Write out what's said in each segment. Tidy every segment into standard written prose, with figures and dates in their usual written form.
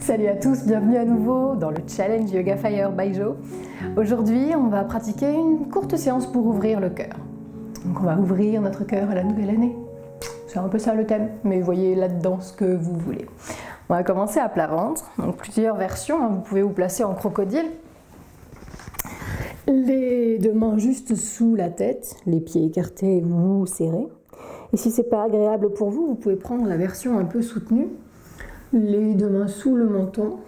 Salut à tous, bienvenue à nouveau dans le Challenge Yoga Fire by Jo. Aujourd'hui, on va pratiquer une courte séance pour ouvrir le cœur. Donc on va ouvrir notre cœur à la nouvelle année. C'est un peu ça le thème, mais voyez là-dedans ce que vous voulez. On va commencer à plat ventre, donc plusieurs versions, vous pouvez vous placer en crocodile. Les deux mains juste sous la tête, les pieds écartés ou serrés. Et si c'est pas agréable pour vous, vous pouvez prendre la version un peu soutenue. Les deux mains sous le menton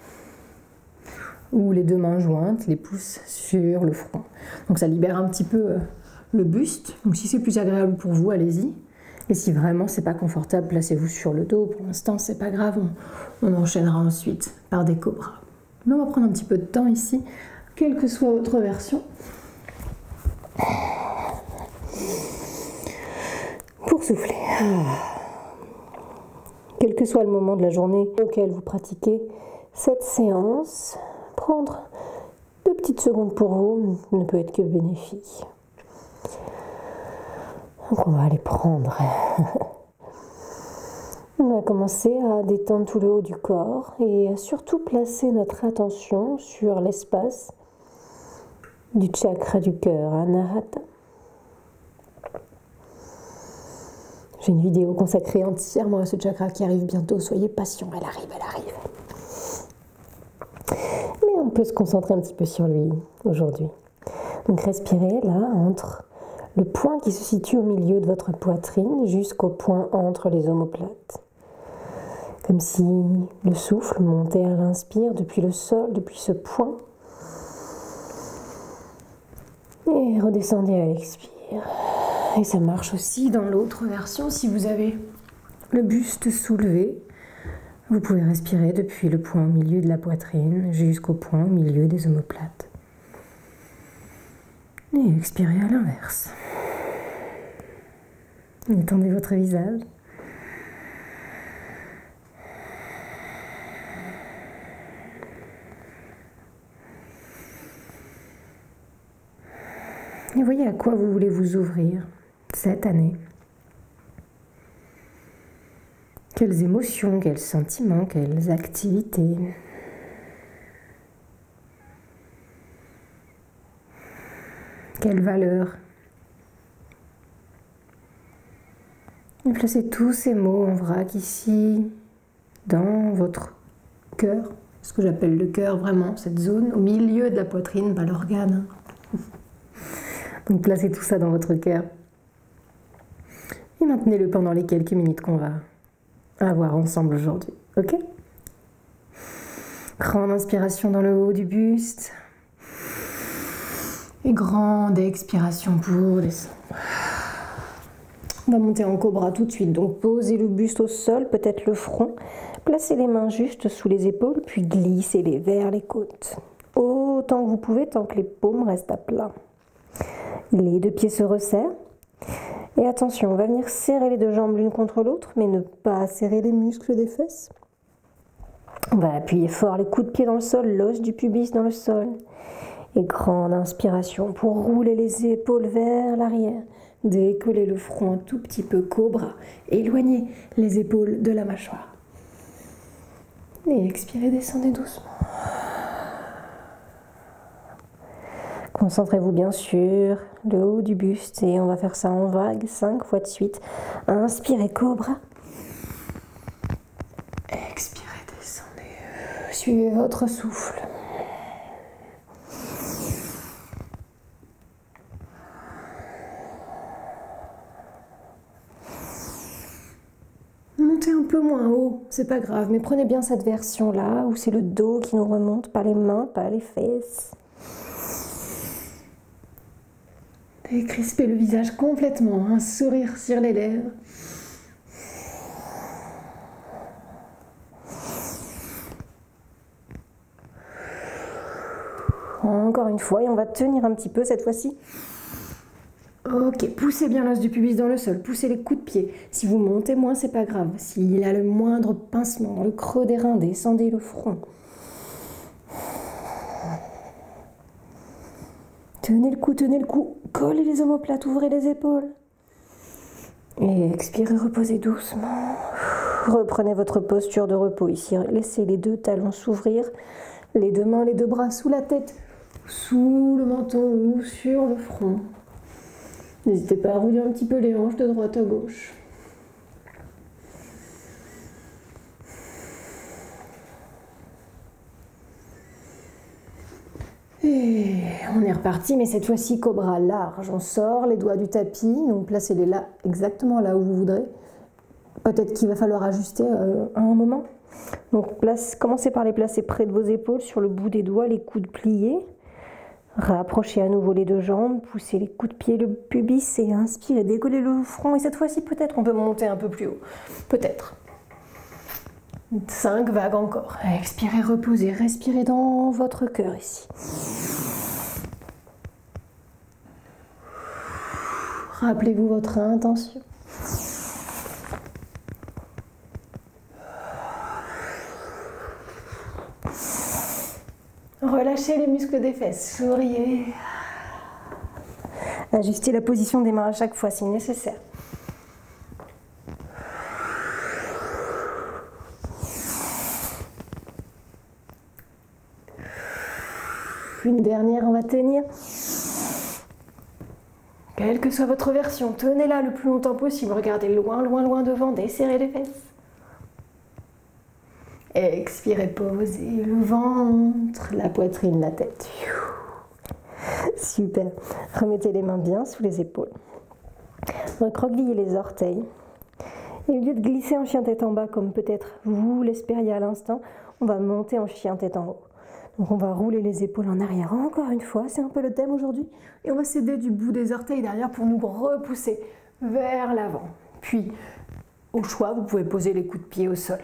ou les deux mains jointes, les pouces sur le front. Donc ça libère un petit peu le buste. Donc si c'est plus agréable pour vous, allez-y. Et si vraiment c'est pas confortable, placez-vous sur le dos. Pour l'instant, c'est pas grave. On enchaînera ensuite par des cobras. Mais on va prendre un petit peu de temps ici, quelle que soit votre version. Pour souffler. Quel que soit le moment de la journée auquel vous pratiquez cette séance, prendre 2 petites secondes pour vous ne peut être que bénéfique. Donc on va les prendre. On va commencer à détendre tout le haut du corps et à surtout placer notre attention sur l'espace du chakra du cœur, Anahata. J'ai une vidéo consacrée entièrement à ce chakra qui arrive bientôt. Soyez patients, elle arrive, elle arrive. Mais on peut se concentrer un petit peu sur lui aujourd'hui. Donc respirez là entre le point qui se situe au milieu de votre poitrine jusqu'au point entre les omoplates. Comme si le souffle montait à l'inspire depuis le sol, depuis ce point. Et redescendez à l'expire. Et ça marche aussi dans l'autre version. Si vous avez le buste soulevé, vous pouvez respirer depuis le point au milieu de la poitrine jusqu'au point au milieu des omoplates. Et expirez à l'inverse. Étendez votre visage. Et voyez à quoi vous voulez vous ouvrir cette année. Quelles émotions, quels sentiments, quelles activités. Quelles valeurs. Et placez tous ces mots en vrac ici, dans votre cœur, ce que j'appelle le cœur vraiment, cette zone au milieu de la poitrine, pas l'organe. Donc placez tout ça dans votre cœur. Et maintenez-le pendant les quelques minutes qu'on va avoir ensemble aujourd'hui. Ok? Grande inspiration dans le haut du buste. Et grande expiration pour descendre. On va monter en cobra tout de suite. Donc posez le buste au sol, peut-être le front. Placez les mains juste sous les épaules, puis glissez-les vers les côtes. Autant que vous pouvez, tant que les paumes restent à plat. Les deux pieds se resserrent. Et attention, on va venir serrer les deux jambes l'une contre l'autre, mais ne pas serrer les muscles des fesses. On va appuyer fort les coups de pied dans le sol, l'os du pubis dans le sol. Et grande inspiration pour rouler les épaules vers l'arrière. Décoller le front un tout petit peu, cobra. Éloignez les épaules de la mâchoire. Et expirez, descendez doucement. Concentrez-vous bien sur le haut du buste et on va faire ça en vague 5 fois de suite. Inspirez, cobra. Expirez, descendez. Suivez votre souffle. Montez un peu moins haut, c'est pas grave, mais prenez bien cette version-là où c'est le dos qui nous remonte, pas les mains, pas les fesses. Décrispez le visage complètement, un sourire sur les lèvres. Encore une fois, et on va tenir un petit peu cette fois-ci. Ok, poussez bien l'os du pubis dans le sol, poussez les coups de pied. Si vous montez moins, c'est pas grave. S'il y a le moindre pincement dans le creux des reins, descendez le front. Tenez le cou, collez les omoplates, ouvrez les épaules. Et expirez, reposez doucement. Reprenez votre posture de repos ici. Laissez les deux talons s'ouvrir. Les deux mains, les deux bras sous la tête, sous le menton ou sur le front. N'hésitez pas à rouler un petit peu les hanches de droite à gauche. Et on est reparti, mais cette fois-ci cobra large. On sort les doigts du tapis, donc placez-les là, exactement là où vous voudrez. Peut-être qu'il va falloir ajuster à un moment. Donc commencez par les placer près de vos épaules, sur le bout des doigts, les coudes pliés. Rapprochez à nouveau les deux jambes, poussez les coups de pied, le pubis et inspirez, décollez le front. Et cette fois-ci, peut-être qu'on peut monter un peu plus haut. Peut-être. 5 vagues encore. Expirez, reposez, respirez dans votre cœur ici. Rappelez-vous votre intention. Relâchez les muscles des fesses, souriez. Ajustez la position des mains à chaque fois si nécessaire. Une dernière, on va tenir. Quelle que soit votre version, tenez-la le plus longtemps possible. Regardez loin, loin, loin devant, desserrez les fesses. Expirez, posez le ventre, la poitrine, la tête. Super. Remettez les mains bien sous les épaules. Recroquevillez les orteils. Et au lieu de glisser en chien tête en bas, comme peut-être vous l'espériez à l'instant, on va monter en chien tête en haut. Donc on va rouler les épaules en arrière encore une fois, c'est un peu le thème aujourd'hui. Et on va s'aider du bout des orteils derrière pour nous repousser vers l'avant. Puis, au choix, vous pouvez poser les coups de pied au sol.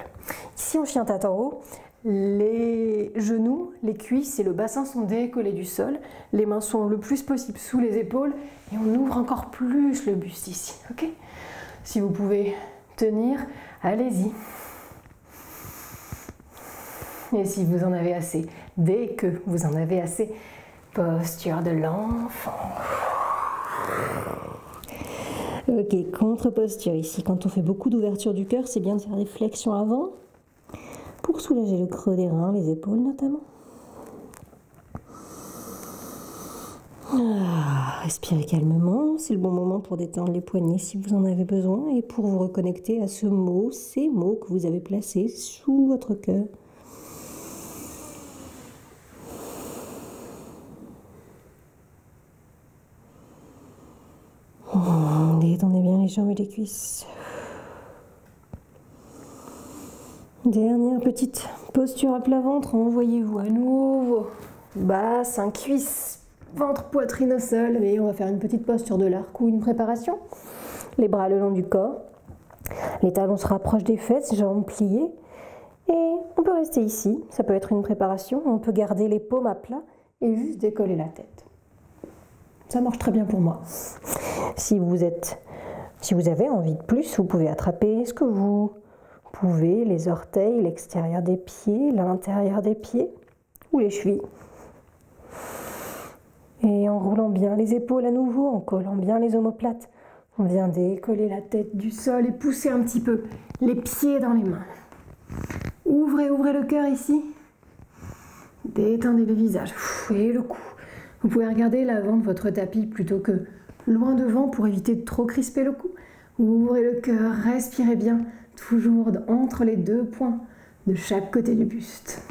Ici, en chien tête en haut, les genoux, les cuisses et le bassin sont décollés du sol. Les mains sont le plus possible sous les épaules et on ouvre encore plus le buste ici. Ok ? Si vous pouvez tenir, allez-y. Et si vous en avez assez, dès que vous en avez assez, posture de l'enfant. Ok, contre-posture ici. Quand on fait beaucoup d'ouverture du cœur, c'est bien de faire des flexions avant pour soulager le creux des reins, les épaules notamment. Respirez calmement, c'est le bon moment pour détendre les poignets si vous en avez besoin et pour vous reconnecter à ce mot, ces mots que vous avez placés sous votre cœur. Détendez bien les jambes et les cuisses. Dernière petite posture à plat ventre, envoyez-vous à nouveau. Bassin, cuisse, ventre, poitrine au sol. Et on va faire une petite posture de l'arc ou une préparation. Les bras le long du corps. Les talons se rapprochent des fesses, jambes pliées. Et on peut rester ici. Ça peut être une préparation. On peut garder les paumes à plat et juste décoller la tête. Ça marche très bien pour moi. Si vous avez envie de plus, vous pouvez attraper ce que vous pouvez, les orteils, l'extérieur des pieds, l'intérieur des pieds ou les chevilles. Et en roulant bien les épaules à nouveau, en collant bien les omoplates, on vient décoller la tête du sol et pousser un petit peu les pieds dans les mains. Ouvrez le cœur ici. Détendez le visage et le cou. Vous pouvez regarder l'avant de votre tapis plutôt que loin devant pour éviter de trop crisper le cou. Ouvrez le cœur, respirez bien, toujours entre les deux points de chaque côté du buste.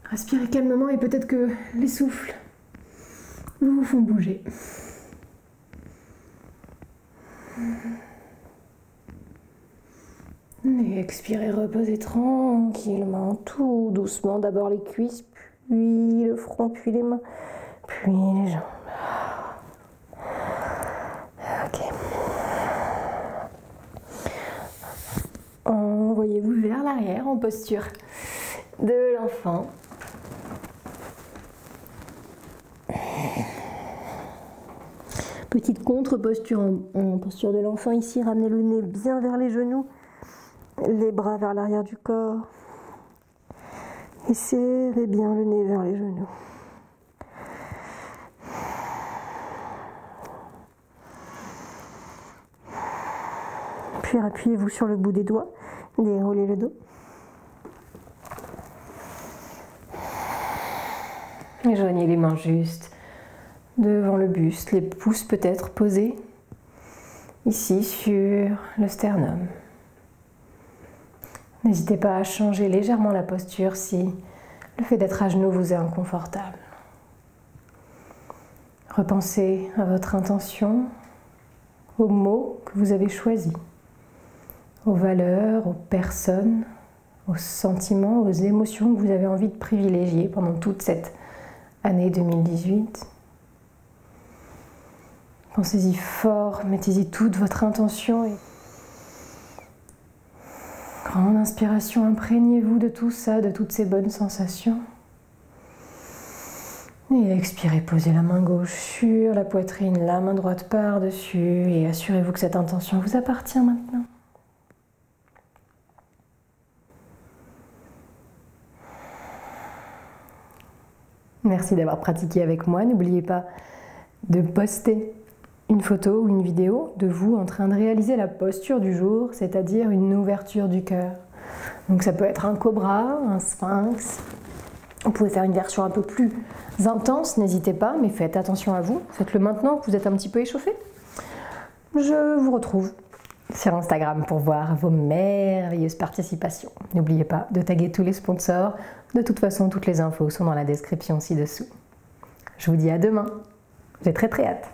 Respirez calmement et peut-être que les souffles vous font bouger. Et expirez, reposez tranquillement, tout doucement. D'abord les cuisses, puis le front, puis les mains, puis les jambes. Ok. Envoyez-vous vers l'arrière en posture de l'enfant. Petite contre-posture en posture de l'enfant ici. Ramenez le nez bien vers les genoux, les bras vers l'arrière du corps. Et serrez bien le nez vers les genoux. Puis appuyez-vous sur le bout des doigts, déroulez le dos. Et joignez les mains juste devant le buste, les pouces peut-être posés ici sur le sternum. N'hésitez pas à changer légèrement la posture si le fait d'être à genoux vous est inconfortable. Repensez à votre intention, aux mots que vous avez choisis, aux valeurs, aux personnes, aux sentiments, aux émotions que vous avez envie de privilégier pendant toute cette année 2018. Pensez-y fort, mettez-y toute votre intention et grande inspiration, imprégnez-vous de tout ça, de toutes ces bonnes sensations. Et expirez, posez la main gauche sur la poitrine, la main droite par-dessus et assurez-vous que cette intention vous appartient maintenant. Merci d'avoir pratiqué avec moi. N'oubliez pas de poster une photo ou une vidéo de vous en train de réaliser la posture du jour, c'est-à-dire une ouverture du cœur. Donc ça peut être un cobra, un sphinx. Vous pouvez faire une version un peu plus intense, n'hésitez pas, mais faites attention à vous. Faites-le maintenant que vous êtes un petit peu échauffé. Je vous retrouve sur Instagram pour voir vos merveilleuses participations. N'oubliez pas de taguer tous les sponsors. De toute façon, toutes les infos sont dans la description ci-dessous. Je vous dis à demain. J'ai très hâte.